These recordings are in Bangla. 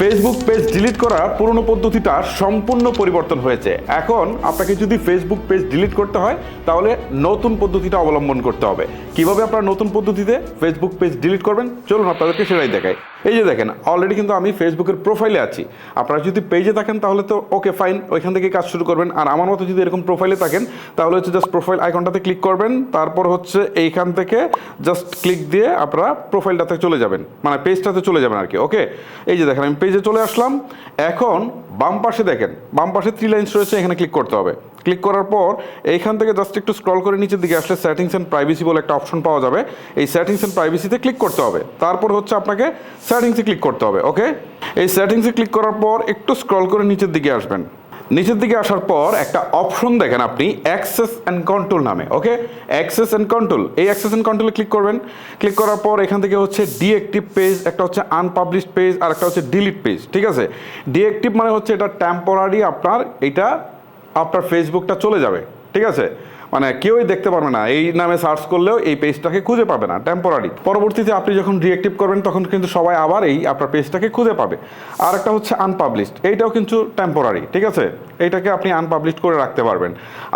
ফেসবুক পেজ ডিলিট করার পুরনো পদ্ধতিটা সম্পূর্ণ পরিবর্তন হয়েছে। এখন আপনাকে যদি ফেসবুক পেজ ডিলিট করতে হয় তাহলে নতুন পদ্ধতিটা অবলম্বন করতে হবে। কিভাবে আপনারা নতুন পদ্ধতিতে ফেসবুক পেজ ডিলিট করবেন চলুন আপনাদেরকে সেটাই দেখাই। এই যে দেখেন অলরেডি কিন্তু আমি ফেসবুকের প্রোফাইলে আছি। আপনারা যদি পেজে থাকেন তাহলে তো ওকে ফাইন, ওইখান থেকে কাজ শুরু করবেন। আর আমার মতো যদি এরকম প্রোফাইলে থাকেন তাহলে হচ্ছে জাস্ট প্রোফাইল আইকনটাতে ক্লিক করবেন, তারপর হচ্ছে এইখান থেকে জাস্ট ক্লিক দিয়ে আপনারা প্রোফাইলটাতে চলে যাবেন, মানে পেজটাতে চলে যাবেন আর কি। ওকে, এই যে দেখেন আমি পেজে চলে আসলাম। এখন বাম পাশে দেখেন, বাম পাশে 3 লাইনস রয়েছে, এখানে ক্লিক করতে হবে। ক্লিক করার পর এইখান থেকে জাস্ট একটু স্ক্রল করে নিচের দিকে আসলে সেটিংস অ্যান্ড প্রাইভেসি বলে একটা অপশন পাওয়া যাবে। এই সেটিংস অ্যান্ড প্রাইভেসিতে ক্লিক করতে হবে, তারপর হচ্ছে আপনাকে সেটিংসে ক্লিক করতে হবে। ওকে, এই সেটিংসে ক্লিক করার পর একটু স্ক্রল করে নিচের দিকে আসবেন। নিচের দিকে আসার পর একটা অপশন দেখেন আপনি অ্যাক্সেস অ্যান্ড কন্ট্রোল নামে। ওকে, অ্যাক্সেস অ্যান্ড কন্ট্রোল, এই অ্যাক্সেস অ্যান্ড কন্ট্রোলে ক্লিক করবেন। ক্লিক করার পর এখান থেকে হচ্ছে ডিঅ্যাক্টিভ পেজ, একটা হচ্ছে আনপাবলিশড পেজ আর একটা হচ্ছে ডিলিট পেজ। ঠিক আছে, ডিঅ্যাক্টিভ মানে হচ্ছে এটা টেম্পোরারি আপনার ফেসবুকটা চলে যাবে। ঠিক আছে, মানে কেউই দেখতে পারবে না, এই নামে সার্চ করলেও এই পেজটাকে খুঁজে পাবে না, টেম্পোরারি। পরবর্তীতে আপনি যখন রিঅ্যাক্টিভ করবেন তখন কিন্তু সবাই আবার এই আপনার পেজটাকে খুঁজে পাবে। আর একটা হচ্ছে আনপাবলিশড, এইটাও কিন্তু টেম্পোরারি। ঠিক আছে, এইটাকে আপনি আনপাবলিশড করে রাখতে পারবেন।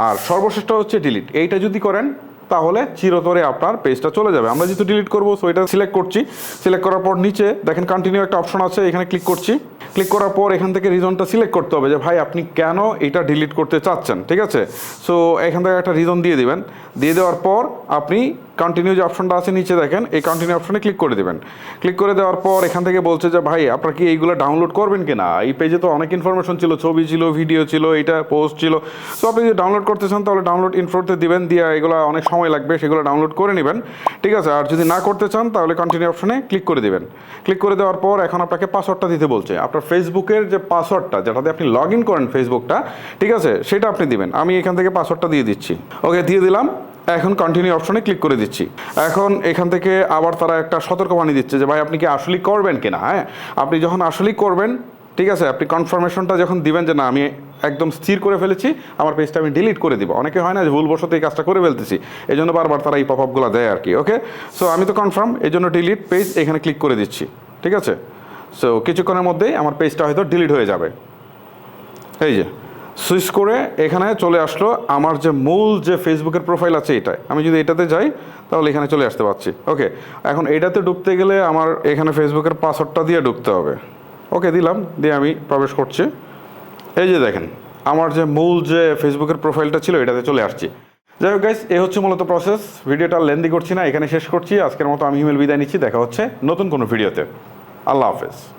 আর সর্বশেষটা হচ্ছে ডিলিট, এইটা যদি করেন তাহলে চিরতরে আপনার পেজটা চলে যাবে। আমরা যেহেতু ডিলিট করবো সো এটা সিলেক্ট করছি। সিলেক্ট করার পর নিচে দেখেন কন্টিনিউ একটা অপশন আছে, এখানে ক্লিক করছি। ক্লিক করার পর এখান থেকে রিজনটা সিলেক্ট করতে হবে যে ভাই আপনি কেন এটা ডিলিট করতে চাচ্ছেন। ঠিক আছে, সো এখান থেকে একটা রিজন দিয়ে দিবেন। দিয়ে দেওয়ার পর আপনি কন্টিনিউ যে অপশনটা আছে নিচে দেখেন, এই কন্টিনিউ অপশনে ক্লিক করে দেবেন। ক্লিক করে দেওয়ার পর এখান থেকে বলছে যে ভাই আপনার কি এইগুলো ডাউনলোড করবেন কিনা, এই পেজে তো অনেক ইনফরমেশন ছিল, ছবি ছিল, ভিডিও ছিল, এটা পোস্ট ছিল। সো আপনি যদি ডাউনলোড করতে চান তাহলে ডাউনলোড ইনফোতে দিবেন, দিয়ে এগুলো অনেক সময় লাগবে, সেগুলো ডাউনলোড করে নেবেন। ঠিক আছে, আর যদি না করতে চান তাহলে কন্টিনিউ অপশনে ক্লিক করে দেবেন। ক্লিক করে দেওয়ার পর এখন আপনাকে পাসওয়ার্ডটা দিতে বলছে। আপনার ফেসবুকের যে পাসওয়ার্ডটা যেটাতে আপনি লগ ইন করেন ফেসবুকটা, ঠিক আছে, সেটা আপনি দিবেন। আমি এখান থেকে পাসওয়ার্ডটা দিয়ে দিচ্ছি। ওকে, দিয়ে দিলাম। এখন কন্টিনিউ অপশনে ক্লিক করে দিচ্ছি। এখন এখান থেকে আবার তারা একটা সতর্কবাণী দিচ্ছে যে ভাই আপনি কি আসলেই করবেন কিনা। হ্যাঁ, আপনি যখন আসলেই করবেন, ঠিক আছে, আপনি কনফার্মেশনটা যখন দিবেন যে না আমি একদম স্থির করে ফেলেছি, আমার পেজটা আমি ডিলিট করে দিব। অনেকে হয় না যে ভুলবশত এই কাজটা করে ফেলতেছি, এই জন্য বারবার তারা এই পপআপগুলো দেয় আর কি। ওকে, সো আমি তো কনফার্ম, এই জন্য ডিলিট পেজ এখানে ক্লিক করে দিচ্ছি। ঠিক আছে, সো কিছুক্ষণের মধ্যেই আমার পেজটা হয়তো ডিলিট হয়ে যাবে। এই যে সুইচ করে এখানে চলে আসলো আমার যে মূল যে ফেসবুকের প্রোফাইল আছে এটাই। আমি যদি এটাতে যাই তাহলে এখানে চলে আসতে পারছি। ওকে, এখন এটাতে ঢুকতে গেলে আমার এখানে ফেসবুকের পাসওয়ার্ডটা দিয়ে ঢুকতে হবে। ওকে, দিলাম, দিয়ে আমি প্রবেশ করছি। এই যে দেখেন আমার যে মূল যে ফেসবুকের প্রোফাইলটা ছিল এটাতে চলে আসছি। যাই হোক গাইস, এই হচ্ছে মূলত প্রসেস। ভিডিওটা লেন্দি করছি না, এখানে শেষ করছি। আজকের মতো আমি হিমেল বিদায় নিচ্ছি। দেখা হচ্ছে নতুন কোনো ভিডিওতে। আল্লাহ হাফেজ।